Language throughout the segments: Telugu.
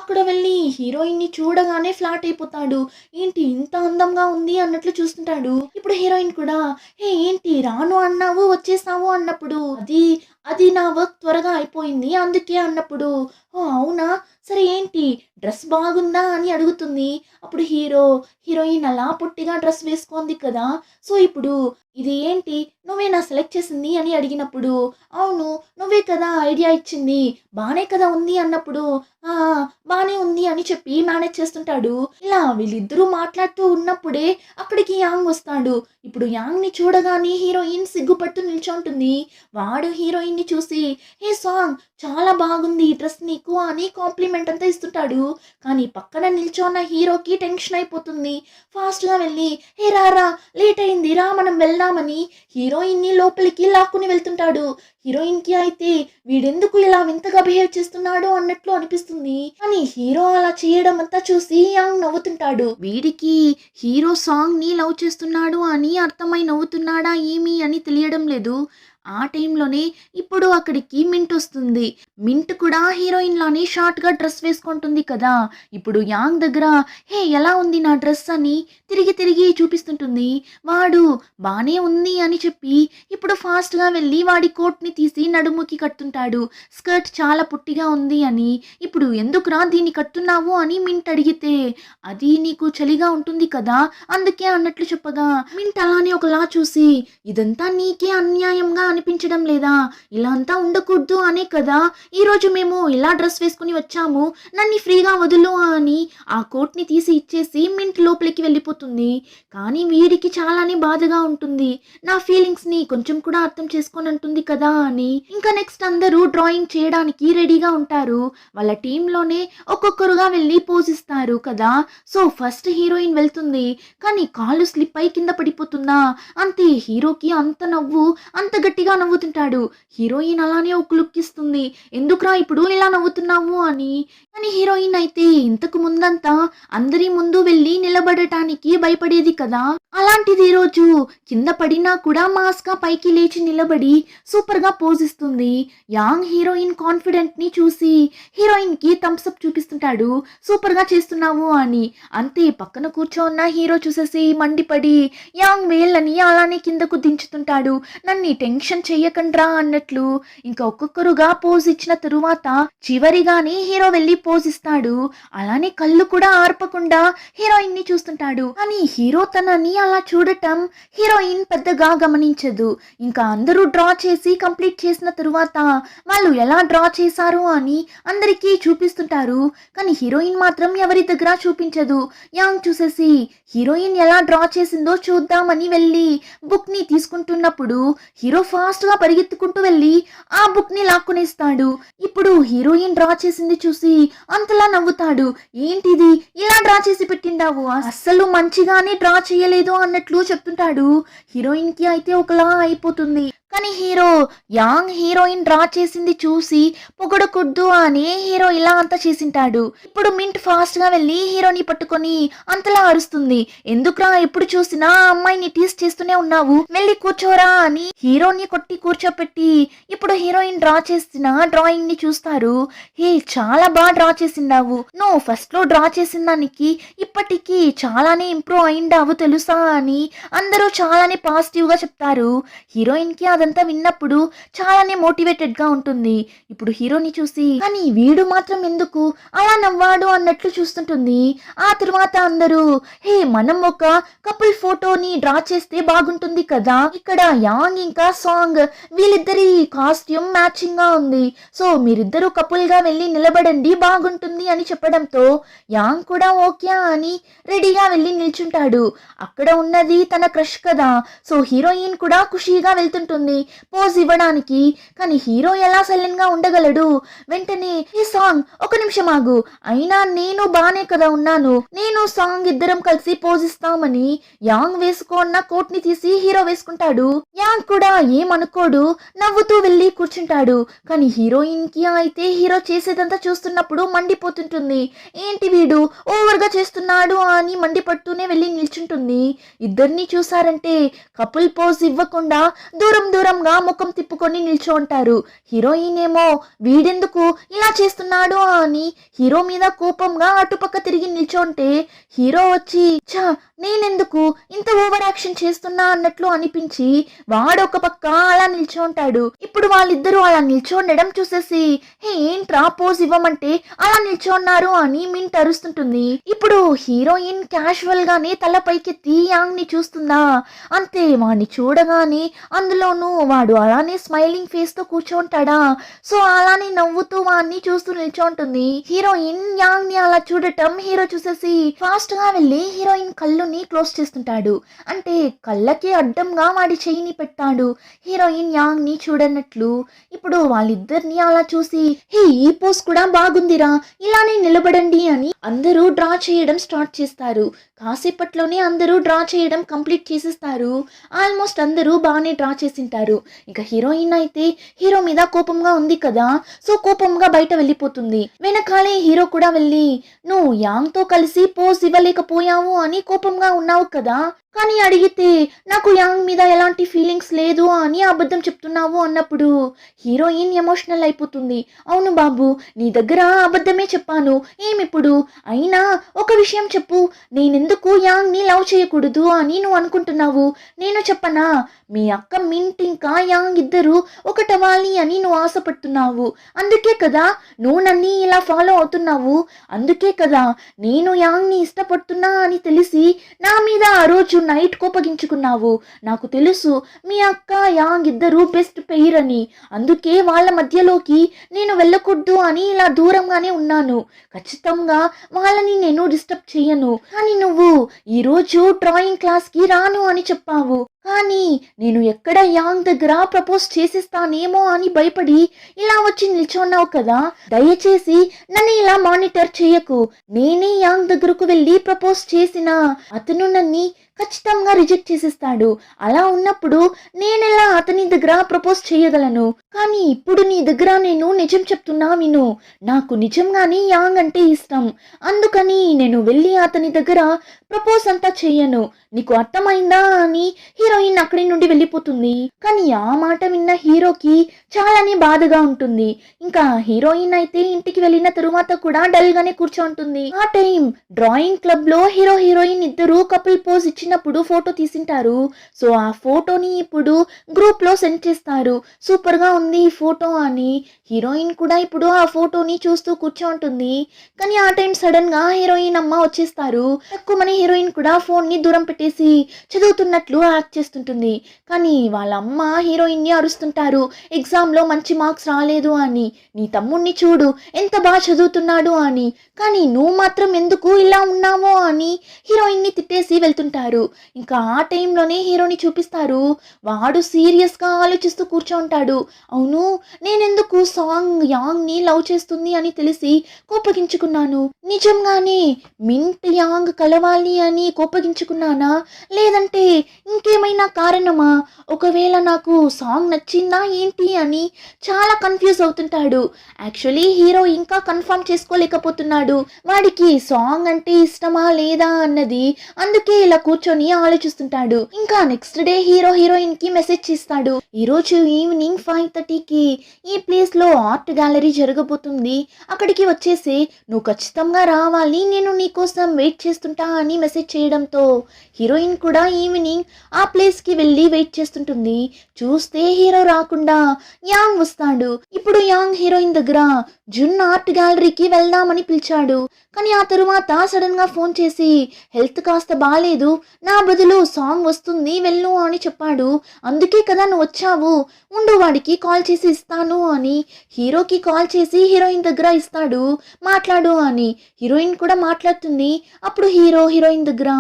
అక్కడ వెళ్ళి హీరోయిన్‌ని చూడగానే ఫ్లాట్ అయిపోతాడు. ఏంటి ఇంత అందంగా ఉంది అన్నట్లు చూస్తుంటాడు. ఇప్పుడు హీరోయిన్ కూడా "హే! ఏంటి రాను అన్నావు వచ్చేసావు" అన్నప్పుడు అది నా వర్క్ త్వరగా అయిపోయింది అందుకే అన్నప్పుడు, "ఓహ్! అవునా? సరే ఏంటి డ్రెస్ బాగుందా?" అని అడుగుతుంది. అప్పుడు హీరోయిన్ అలా పొట్టిగా డ్రెస్ వేసుకుంది కదా! సో, ఇప్పుడు ఇది ఏంటి నువ్వేనా సెలెక్ట్ చేసింది అని అడిగినప్పుడు, "అవును. నువ్వే కదా ఐడియా ఇచ్చింది. బానే కదా ఉంది" అన్నప్పుడు, "ఆ! ఆ! బానే ఉంది" అని చెప్పి మేనేజ్ చేస్తుంటాడు. ఇలా వీళ్ళిద్దరూ మాట్లాడుతూ ఉన్నప్పుడే అక్కడికి యాంగ్ వస్తాడు. ఇప్పుడు యాంగ్‌ని చూడగానే హీరోయిన్ సిగ్గుపడుతూ నిల్చుంటుంది. వాడు హీరోయిన్‌ని చూసి, "హే సాంగ్ చాలా బాగుంది ఈ డ్రెస్ నీకు" అని కాంప్లిమెంట్ అంతా ఇస్తుంటాడు. కానీ పక్కన నిల్చున్న హీరోకి టెన్షన్ అయిపోతుంది. ఫాస్ట్‌గా వెళ్ళి, "హే రారా లేట్ అయింది రా మనం వెళ్దామని" హీరోయిన్‌ని లోపలికి లాక్కుని వెళ్తుంటాడు. హీరోయిన్‌కి అయితే వీడెందుకు ఇలా వింతగా బిహేవ్ చేస్తున్నాడు అన్నట్లు అనిపిస్తుంది. కానీ హీరో అలా చేయడం అంతా చూసి యాంగ్ నవ్వుతుంటాడు. వీడికి హీరో సాంగ్‌ని లవ్ చేస్తున్నాడు అని అర్థమై నవ్వుతున్నాడా ఏమి అని తెలియడం లేదు. ఆ టైంలోనే ఇప్పుడు అక్కడికి మింట్ వస్తుంది. మింట్ కూడా హీరోయిన్ లానే షార్ట్‌గా డ్రెస్ వేసుకుంటుంది కదా! ఇప్పుడు యాంగ్ దగ్గర "హే! ఎలా ఉంది నా డ్రెస్" అని తిరిగి చూపిస్తుంటుంది. వాడు బానే ఉంది అని చెప్పి ఇప్పుడు ఫాస్ట్‌గా వెళ్ళి వాడి కోట్‌ని తీసి నడుముకి కడుతుంటాడు. స్కర్ట్ చాలా పొట్టిగా ఉంది అని. ఇప్పుడు "ఎందుకురా దీన్ని కడుతున్నావు" అని మింట్ అడిగితే, "అది నీకు చలిగా ఉంటుంది కదా! అందుకే" అన్నట్లు చెప్పగా, మింట్ అలానే ఒకలా చూసి, "ఇదంతా నీకే అన్యాయంగా అనిపించడం లేదా? ఇలా అంతా ఉండకూడదు అనే కదా ఈరోజు మేము ఇలా డ్రెస్ వేసుకొని వచ్చాము. నన్ను ఫ్రీగా వదులు" అని ఆ కోట్‌ని తీసి ఇచ్చేసి మింట్ లోపలికి వెళ్ళిపోతుంది. కానీ వీడికి చాలానే బాధగా ఉంటుంది. నా ఫీలింగ్స్‌ని కొంచెం కూడా అర్థం చేసుకోనంటుంది కదా అని. ఇంకా నెక్స్ట్ అందరూ డ్రాయింగ్ చేయడానికి రెడీగా ఉంటారు. వాళ్ళ టీమ్‌లోనే ఒక్కొక్కరుగా వెళ్ళి పోజ్ ఇస్తారు కదా! సో, ఫస్ట్ హీరోయిన్ వెళ్తుంది. కానీ కాళ్ళు స్లిప్ అయి కింద పడిపోతుందా! అంతే హీరోకి అంత గట్టిగా నవ్వుతుంటాడు. హీరోయిన్ అలానే ఒక లుక్ ఇస్తుంది. "ఎందుకురా ఇప్పుడు ఇలా నవ్వుతున్నావు" అని. కానీ హీరోయిన్ అయితే ఇంతకు ముందంతా అందరి ముందు వెళ్ళి నిలబడటానికి భయపడేది కదా! అలాంటిది ఈరోజు కింద పడినా కూడా మాస్‌గా పైకి లేచి నిలబడి సూపర్‌గా పోజ్ ఇస్తుంది. యాంగ్ హీరోయిన్ కాన్ఫిడెంట్‌ని చూసి హీరోయిన్‌కి థమ్స్ అప్ చూపిస్తుంటాడు. "సూపర్‌గా చేస్తున్నావు" అని. అంతే పక్కన కూర్చోన్న హీరో చూసేసి మండిపడి యాంగ్ వేళ్ళని అలానే కిందకు దించుతుంటాడు. "నన్ను టెన్షన్ చెయ్యకండ్రా" అన్నట్లు. ఇంకా ఒక్కొక్కరుగా పోజ్ ఇచ్చిన తరువాత చివరిగానే హీరో వెళ్ళి పోజ్ ఇస్తాడు. అలానే కళ్ళు కూడా ఆర్పకుండా హీరోయిన్ ని చూస్తుంటాడు. కానీ హీరో తనని అలా చూడటం హీరోయిన్ పెద్దగా గమనించదు. ఇంకా అందరూ డ్రా చేసి కంప్లీట్ చేసిన తరువాత వాళ్ళు ఎలా డ్రా చేశారు అని అందరికీ చూపిస్తుంటారు. కానీ హీరోయిన్ మాత్రం ఎవరి దగ్గర చూపించదు. యాంగ్ చూసేసి హీరోయిన్ ఎలా డ్రా చేసిందో చూద్దామని వెళ్ళి బుక్ ని తీసుకుంటున్నప్పుడు హీరో ఫాస్ట్ గా పరిగెత్తుకుంటూ వెళ్ళి ఆ బుక్ ని లాక్కునేస్తాడు. ఇప్పుడు హీరోయిన్ డ్రా చేసింది చూసి అంతలా నవ్వుతాడు. "ఏంటిది ఇలా డ్రా చేసి పెట్టిండావు? అస్సలు మంచిగానే డ్రా చేయలేదు" అన్నట్లు చెప్తుంటాడు. హీరోయిన్ కి అయితే ఒకలా అయిపోతుంది. కానీ యాంగ్ హీరోయిన్ డ్రా చేసింది చూసి పొగడకూడదు అని హీరో ఇలా అంతా చేసింటాడు. ఇప్పుడు మింట్ ఫాస్ట్ గా వెళ్ళి హీరోని పట్టుకొని అంతలా అరుస్తుంది. "ఎందుకురా ఎప్పుడు చూసినా ఆ అమ్మాయిని టీస్ చేస్తూనే ఉన్నావు, వెళ్ళి కూర్చోరా" అని హీరోని కొట్టి కూర్చోపెట్టి ఇప్పుడు హీరోయిన్ డ్రా చేసిన డ్రాయింగ్ ని చూస్తారు. "హే చాలా బాగా డ్రా చేసిండావు. నువ్వు ఫస్ట్ లో డ్రా చేసిన దానికి ఇప్పటికీ చాలానే ఇంప్రూవ్ అయిండావు తెలుసా" అని అందరూ చాలానే పాజిటివ్ గా చెప్తారు. హీరోయిన్ కి అదంతా విన్నప్పుడు చాలానే మోటివేటెడ్ గా ఉంటుంది. ఇప్పుడు హీరోని చూసి కానీ వీడు మాత్రం ఎందుకు అలా నవ్వాడు అన్నట్లు చూస్తుంటుంది. ఆ తర్వాత అందరూ "హే మనం ఒక కపుల్ ఫోటోని డ్రా చేస్తే బాగుంటుంది కదా, ఇక్కడ యాంగ్ ఇంకా సాంగ్ వీళ్ళిద్దరి కాస్ట్యూమ్ మ్యాచింగ్ గా ఉంది, సో మీరిద్దరూ కపుల్ గా వెళ్ళి నిలబడండి బాగుంటుంది" అని చెప్పడంతో యాంగ్ కూడా ఓకే అని రెడీగా వెళ్ళి నిల్చుంటాడు. అక్కడ ఉన్నది తన క్రష్ కదా, సో హీరోయిన్ కూడా ఖుషీగా వెళ్తుంటుంది పోజ్ ఇవ్వడానికి. కానీ హీరో ఎలా సైలెంట్ గా ఉండగలడు? వెంటనే "ఈ సాంగ్ ఒక నిమిషం ఆగు, అయినా నేను బానే కదా ఉన్నాను, నేను సాంగ్ ఇద్దరం కలిసి పోజ్ ఇస్తామని" యాంగ్ వేసుకున్న కోట్ ని తీసి హీరో వేసుకుంటాడు. యాంగ్ కూడా ఏమనుకోడు, నవ్వుతూ వెళ్ళి కూర్చుంటాడు. కానీ హీరోయిన్ కి అయితే హీరో చేసేదంతా చూస్తున్నప్పుడు మండిపోతుంటుంది. ఏంటి వీడు ఓవర్ గా చేస్తున్నాడు అని మండిపడుతూనే వెళ్ళి నిల్చుంటుంది. ఇద్దరిని చూసారంటే కపుల్ పోజ్ ఇవ్వకుండా దూరం దూరంగా ముఖం తిప్పుకొని నిల్చో ఉంటారు. హీరోయిన్ ఏమో వీడెందుకు ఇలా చేస్తున్నాడు అని హీరో మీద కోపంగా అటుపక్క తిరిగి నిల్చోంటే హీరో వచ్చి ఛా నేనెందుకు ఇంత ఓవర్ యాక్షన్ చేస్తున్నా అన్నట్లు అనిపించి వాడొక పక్క అలా నిల్చోంటాడు. ఇప్పుడు వాళ్ళిద్దరూ అలా నిల్చోండడం చూసేసి హే ఏంట్రా పోజ్ ఇవ్వమంటే అలా నిల్చోన్నారు అని మింట్ అరుస్తుంటుంది. ఇప్పుడు హీరోయిన్ క్యాజువల్ గానే తల పైకెత్తి యాంగ్ ని చూస్తుందా, అంతే వాడిని చూడగానే అందులోనూ వాడు అలానే స్మైలింగ్ ఫేస్ తో కూర్చోంటాడా, సో అలానే నవ్వుతూ వాడిని చూస్తూ నిల్చోంటుంది. హీరోయిన్ యాంగ్ ని అలా చూడటం హీరో చూసేసి ఫాస్ట్ గా వెళ్ళి హీరోయిన్ కళ్ళుని క్లోజ్ చేస్తుంటాడు. అంటే కళ్ళకి అడ్డంగా వాడి చెయ్యిని పెట్టాడు హీరోయిన్ యాంగ్ ని చూడనట్లు. ఇప్పుడు వాళ్ళిద్దరిని అలా చూసి హే ఈ పోజ్ కూడా బాగుందిరా, ఇలానే నిలబడండి అని అందరూ డ్రా చేయడం స్టార్ట్ చేస్తారు. కాసేపట్లోనే అందరూ డ్రా చేయడం కంప్లీట్ చేసేస్తారు. ఆల్మోస్ట్ అందరూ బాగానే డ్రా చేసింటారు. ఇక హీరోయిన్ అయితే హీరో మీద కోపంగా ఉంది కదా, సో కోపంగా బయట వెళ్ళిపోతుంది. వెనకాలే హీరో కూడా వెళ్ళి నువ్వు యాంగ్ తో కలిసి పోజ్ ఇవ్వలేకపోయావు అని కోపంగా ఉన్నావు కదా, కానీ అడిగితే నాకు యాంగ్ మీద ఎలాంటి ఫీలింగ్స్ లేదు అని అబద్ధం చెప్తున్నావు అన్నప్పుడు హీరోయిన్ ఎమోషనల్ అయిపోతుంది. అవును బాబు నీ దగ్గర అబద్ధమే చెప్పాను, ఏమిప్పుడు అయినా ఒక విషయం చెప్పు, నేనెందుకు యాంగ్ ని లవ్ చేయకూడదు అని నువ్వు అనుకుంటున్నావు, నేను చెప్పనా, మీ అక్క మింట్ ఇంకా యాంగ్ ఇద్దరు ఒకటవ్వాలి అని నువ్వు ఆశపడుతున్నావు, అందుకే కదా నువ్వు నన్ను ఇలా ఫాలో అవుతున్నావు, అందుకే కదా నేను యాంగ్ ని ఇష్టపడుతున్నా అని తెలిసి నా మీద ఆ రోజు నైట్ కోపగించుకున్నావు. నాకు తెలుసు మీ అక్క యాంగ్ ఇద్దరు బెస్ట్ పెయిర్ అని, అందుకే వాళ్ళ మధ్యలోకి నేను వెళ్ళకూడదు అని ఇలా దూరంగానే ఉన్నాను. ఖచ్చితంగా వాళ్ళని నేను డిస్టర్బ్ చేయను, కానీ నువ్వు ఈరోజు డ్రాయింగ్ క్లాస్కి రాను అని చెప్పావు, కానీ నేను ఎక్కడ యాంగ్ దగ్గర ప్రపోజ్ చేసేస్తానేమో అని భయపడి ఇలా వచ్చి నిల్చున్నావు కదా, దయచేసి నన్ను ఇలా మానిటర్ చేయకు. నేనే యాంగ్ దగ్గరకు వెళ్ళి ప్రపోజ్ చేసినా అతను నన్ను ఖచ్చితంగా రిజెక్ట్ చేసేస్తాడు. అలా ఉన్నప్పుడు నేనెలా అతని దగ్గర ప్రపోజ్ చేయగలను, కానీ ఇప్పుడు నీ దగ్గర నేను నిజం చెప్తున్నా విను, నాకు నిజంగానే యాంగ్ అంటే ఇష్టం, అందుకని నేను వెళ్ళి అతని దగ్గర ప్రపోజ్ అంతా చెయ్యను, నీకు అర్థమైందా అని హీరోయిన్ అక్కడి నుండి వెళ్ళిపోతుంది. కానీ ఆ మాట విన్న హీరోకి చాలానే బాధగా ఉంటుంది. ఇంకా హీరోయిన్ అయితే ఇంటికి వెళ్ళిన తరువాత కూడా డల్ గానే కూర్చోంటుంది. ఆ టైం డ్రాయింగ్ క్లబ్ లో హీరో హీరోయిన్ ఇద్దరు కపుల్ పోజ్ ఇచ్చినప్పుడు ఫోటో తీసింటారు. సో ఆ ఫోటోని ఇప్పుడు గ్రూప్ లో సెండ్ చేస్తారు. సూపర్ గా ఉంది ఈ ఫోటో అని హీరోయిన్ కూడా ఇప్పుడు ఆ ఫోటోని చూస్తూ కూర్చోంటుంది. కానీ ఆ టైం సడన్ గా హీరోయిన్ అమ్మ వచ్చేస్తారు. తక్కువ హీరోయిన్ కూడా ఫోన్ ని దూరం పెట్టేసి చదువుతున్నట్లు యాక్ట్ చేస్తుంటుంది. కానీ వాళ్ళ అమ్మ హీరోయిన్ ని అరుస్తుంటారు, ఎగ్జామ్ లో మంచి మార్క్స్ రాలేదు అని, నీ తమ్ముడిని చూడు ఎంత బాగా చదువుతున్నాడు అని, కానీ నువ్వు మాత్రం ఎందుకు ఇలా ఉన్నావో అని హీరోయిన్ ని తిట్టేసి వెళ్తుంటారు. ఇంకా ఆ టైంలోనే హీరోని చూపిస్తారు. వాడు సీరియస్ గా ఆలోచిస్తూ కూర్చోంటాడు. అవును నేనెందుకు సాంగ్ యాంగ్ ని లవ్ చేస్తుంది అని తెలిసి కోపగించుకున్నాను, నిజంగానే మింట్ యాంగ్ కలవాలి అని కోపగించుకున్నానా, లేదంటే ఇంకేమైనా కారణమా, ఒకవేళ నాకు సాంగ్ నచ్చిందా ఏంటి అని చాలా కన్ఫ్యూజ్ అవుతుంటాడు. యాక్చువల్లీ హీరో ఇంకా కన్ఫర్మ్ చేసుకోలేకపోతున్నాడు వాడికి సాంగ్ అంటే ఇష్టమా లేదా అన్నది, అందుకే ఇలా కూర్చొని ఆలోచిస్తుంటాడు. ఇంకా నెక్స్ట్ డే హీరో హీరోయిన్ కి మెసేజ్ చేస్తాడు, ఈరోజు ఈవినింగ్ 5:30కి ఈ ప్లేస్ లో ఆర్ట్ గ్యాలరీ జరగబోతుంది, అక్కడికి వచ్చేసి నువ్వు ఖచ్చితంగా రావాలి, నేను నీ కోసం వెయిట్ చేస్తుంటా అని మెసేజ్ చేయడంతో హీరోయిన్ కూడా ఈవినింగ్ ఆ ప్లేస్ కి వెళ్ళి వెయిట్ చేస్తుంటుంది. చూస్తే హీరో రాకుండా యాంగ్ వస్తాడు. ఇప్పుడు యాంగ్ హీరోయిన్ దగ్గర జున్ ఆర్ట్ గ్యాలరీకి వెళ్దామని పిలిచాడు. కానీ ఆ తరువాత సడన్ గా ఫోన్ చేసి హెల్త్ కాస్త బాగాలేదు, నా బదులు సాంగ్ వస్తుంది వెళ్ళు అని చెప్పాడు. అందుకే కదా నువ్వు వచ్చావు, ఉండు వాడికి కాల్ చేసి ఇస్తాను అని హీరోకి కాల్ చేసి హీరోయిన్ దగ్గర ఇస్తాడు, మాట్లాడు అని. హీరోయిన్ కూడా మాట్లాడుతుంది. అప్పుడు హీరో హీరోయిన్ దగ్గర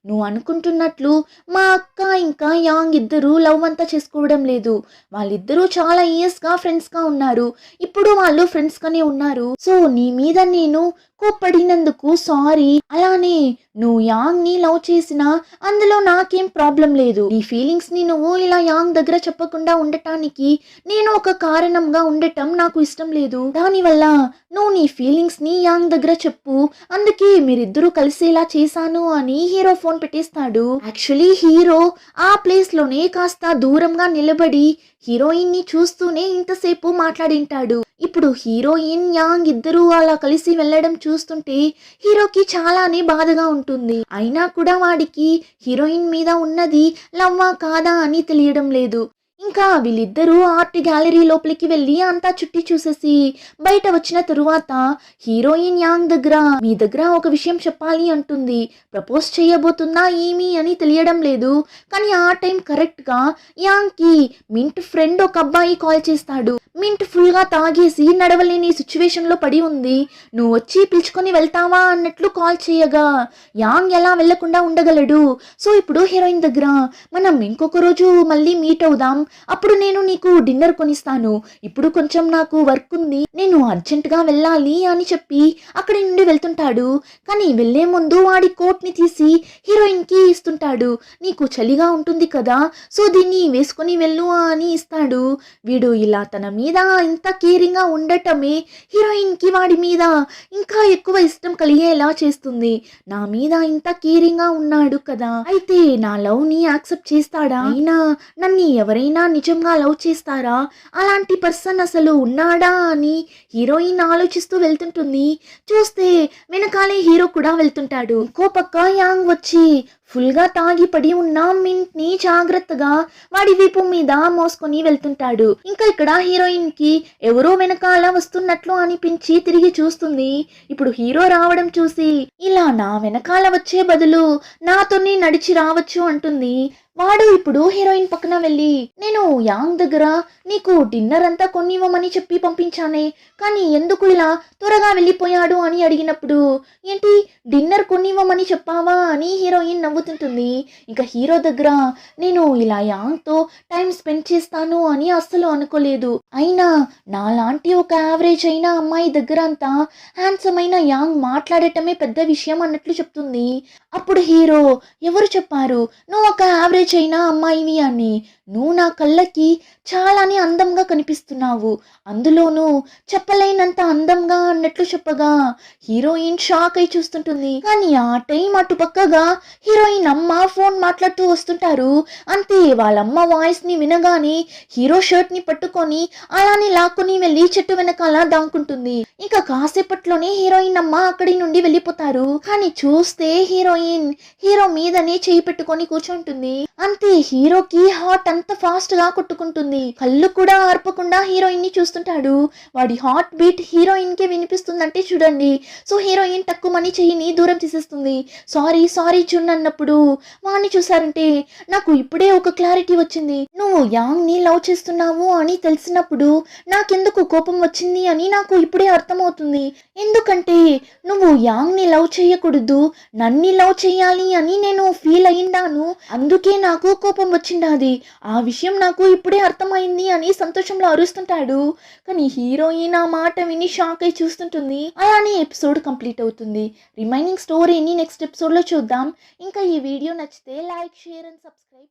నువ్వు అనుకుంటున్నట్లు మా అక్క ఇంకా యాంగ్ ఇద్దరు లవ్ అంతా చేసుకోవడం లేదు, వాళ్ళిద్దరూ చాలా ఇయర్స్ గా ఫ్రెండ్స్ గా ఉన్నారు, ఇప్పుడు వాళ్ళు ఫ్రెండ్స్ గానే ఉన్నారు, సో నీ మీద నేను కోప్పడినందుకు సారీ. అలానే నువ్వు యాంగ్ ని లవ్ చేసినా అందులో నాకేం ప్రాబ్లం లేదు. నీ ఫీలింగ్స్ ని నువ్వు ఇలా యాంగ్ దగ్గర చెప్పకుండా ఉండటానికి నేను ఒక కారణంగా ఉండటం నాకు ఇష్టం లేదు. దానివల్ల నువ్వు నీ ఫీలింగ్స్ ని యాంగ్ దగ్గర చెప్పు, అందుకే మీరిద్దరూ కలిసేలా చేశాను అని హీరో ఫోన్ పెట్టేస్తాడు. యాక్చువల్లీ హీరో ఆ ప్లేస్ లోనే కాస్త దూరంగా నిలబడి హీరోయిన్ ని చూస్తూనే ఇంతసేపు మాట్లాడింటాడు. ఇప్పుడు హీరోయిన్ యాంగ్ ఇద్దరు అలా కలిసి వెళ్ళడం చూస్తుంటే హీరోకి చాలానే బాధగా ఉంటుంది. అయినా కూడా వాడికి హీరోయిన్ మీద ఉన్నది లవ్వా కాదా అని తెలియడం లేదు. ఇంకా వీళ్ళిద్దరూ ఆర్ట్ గ్యాలరీ లోపలికి వెళ్ళి అంతా చుట్టి చూసేసి బయట వచ్చిన తరువాత హీరోయిన్ యాంగ్ దగ్గర మీ దగ్గర ఒక విషయం చెప్పాలి అంటుంది. ప్రపోజ్ చేయబోతుందా ఏమి అని తెలియడం లేదు. కానీ ఆ టైం కరెక్ట్ గా యాంగ్ కి మింట్ ఫ్రెండ్ ఒక అబ్బాయి కాల్ చేస్తాడు. మింట్ ఫుల్ గా తాగేసి నడవలేని సిచ్యువేషన్ లో పడి ఉంది. నువ్వు వచ్చి పిలుచుకొని వెళ్తావా అన్నట్లు కాల్ చేయగా యాంగ్ ఎలా వెళ్లకుండా ఉండగలడు. సో ఇప్పుడు హీరోయిన్ దగ్గర మనం ఇంకొక రోజు మళ్ళీ మీట్ అవుదాం, అప్పుడు నేను నీకు డిన్నర్ కొనిస్తాను, ఇప్పుడు కొంచెం నాకు వర్క్ ఉంది, నేను అర్జెంట్ గా వెళ్ళాలి అని చెప్పి అక్కడి నుండి వెళ్తుంటాడు. కానీ వెళ్లే ముందు వాడి కోట్ ని తీసి హీరోయిన్ కి ఇస్తుంటాడు. నీకు చలిగా ఉంటుంది కదా, సో దీన్ని వేసుకొని వెళ్ళు అని ఇస్తాడు. వీడు ఇలా తన మీద ఇంత కేరింగ్ గా ఉండటమే హీరోయిన్ కి వాడి మీద ఇంకా ఎక్కువ ఇష్టం కలిగేలా చేస్తుంది. నా మీద ఇంత కేరింగ్ గా ఉన్నాడు కదా, అయితే నా లవ్ ని యాక్సెప్ట్ చేస్తాడా, అయినా నన్ను ఎవరైనా నిజంగా లవ్ చేస్తారా, అలాంటి పర్సన్ అసలు ఉన్నాడా అని హీరోయిన్ ఆలోచిస్తూ వెళ్తుంటుంది. చూస్తే వెనకాలే హీరో కూడా వెళ్తుంటాడు. ఇంకో పక్క యాంగ్ వచ్చి ఫుల్ గా తాగి పడి ఉన్న మింట్ ని జాగ్రత్తగా వాడి వీపు మీద మోసుకొని వెళ్తుంటాడు. ఇంకా ఇక్కడ హీరోయిన్ కి ఎవరో వెనకాల వస్తున్నట్లు అనిపించి తిరిగి చూస్తుంది. ఇప్పుడు హీరో రావడం చూసి ఇలా నా వెనకాల వచ్చే బదులు నాతోనే నడిచి రావచ్చు అంటుంది. వాడు ఇప్పుడు హీరోయిన్ పక్కన వెళ్ళి నేను యాంగ్ దగ్గర నీకు డిన్నర్ అంతా కొనివ్వమని చెప్పి పంపించానే, కానీ ఎందుకు ఇలా త్వరగా వెళ్ళిపోయాడు అని అడిగినప్పుడు ఏంటి డిన్నర్ కొనివ్వమని చెప్పావా అని హీరోయిన్ నవ్వుతుంటుంది. ఇంకా హీరో దగ్గర నేను ఇలా యాంగ్తో టైం స్పెండ్ చేస్తాను అని అస్సలు అనుకోలేదు, అయినా నాలాంటి ఒక యావరేజ్ అయిన అమ్మాయి దగ్గర అంతా హ్యాండ్సమ్ అయిన యాంగ్ మాట్లాడటమే పెద్ద విషయం అన్నట్లు చెప్తుంది. అప్పుడు హీరో ఎవరు చెప్పారు నువ్వు ఒక యావరేజ్ అయినా అమ్మాయివి అని, నువ్వు నా కళ్ళకి చాలానే అందంగా కనిపిస్తున్నావు, అందులోనూ చెప్పలేనంత అందంగా అన్నట్లు చెప్పగా హీరోయిన్ షాక్ అయి చూస్తుంటుంది. కానీ ఆ టైం అటు పక్కగా హీరోయిన్ అమ్మ ఫోన్ మాట్లాడుతూ వస్తుంటారు. అంతే వాళ్ళమ్మ వాయిస్ ని వినగానే హీరో షర్ట్ ని పట్టుకొని అలానే లాక్కొని వెళ్ళి చెట్టు వెనకాల దాక్కుంటుంది. ఇక కాసేపట్లోనే హీరోయిన్ అమ్మ అక్కడి నుండి వెళ్ళిపోతారు. కానీ చూస్తే హీరోయిన్ హీరో మీదనే చేయి పెట్టుకొని కూర్చుంటుంది. అంతే హీరోకి హార్ట్ అంత ఫాస్ట్ గా కొట్టుకుంటుంది. కళ్ళు కూడా ఆర్పకుండా హీరోయిన్ ని చూస్తుంటాడు. వాడి హార్ట్ బీట్ హీరోయిన్ కి వినిపిస్తుందంటే చూడండి. సో హీరోయిన్ తక్కువని చెయ్యిని దూరం తీసేస్తుంది. సారీ సారీ చున్ అన్నప్పుడు వాడిని చూసారంటే నాకు ఇప్పుడే ఒక క్లారిటీ వచ్చింది. నువ్వు యాంగ్ ని లవ్ చేస్తున్నావు అని తెలిసినప్పుడు నాకెందుకు కోపం వచ్చింది అని నాకు ఇప్పుడే అర్థమవుతుంది. ఎందుకంటే నువ్వు యాంగ్ ని లవ్ చేయకూడదు, నన్ని లవ్ చేయాలి అని నేను ఫీల్ అయ్యిందాను, అందుకే నాకు కోపం వచ్చిండాది. ఆ విషయం నాకు ఇప్పుడే అర్థమైంది అని సంతోషంలో అరుస్తుంటాడు. కానీ హీరోయిన్ ఆ మాట విని షాక్ అయి చూస్తుంటుంది. అలానే ఎపిసోడ్ కంప్లీట్ అవుతుంది. రిమైనింగ్ స్టోరీని నెక్స్ట్ ఎపిసోడ్ లో చూద్దాం. ఇంకా ఈ వీడియో నచ్చితే లైక్, షేర్ అండ్ సబ్స్క్రైబ్.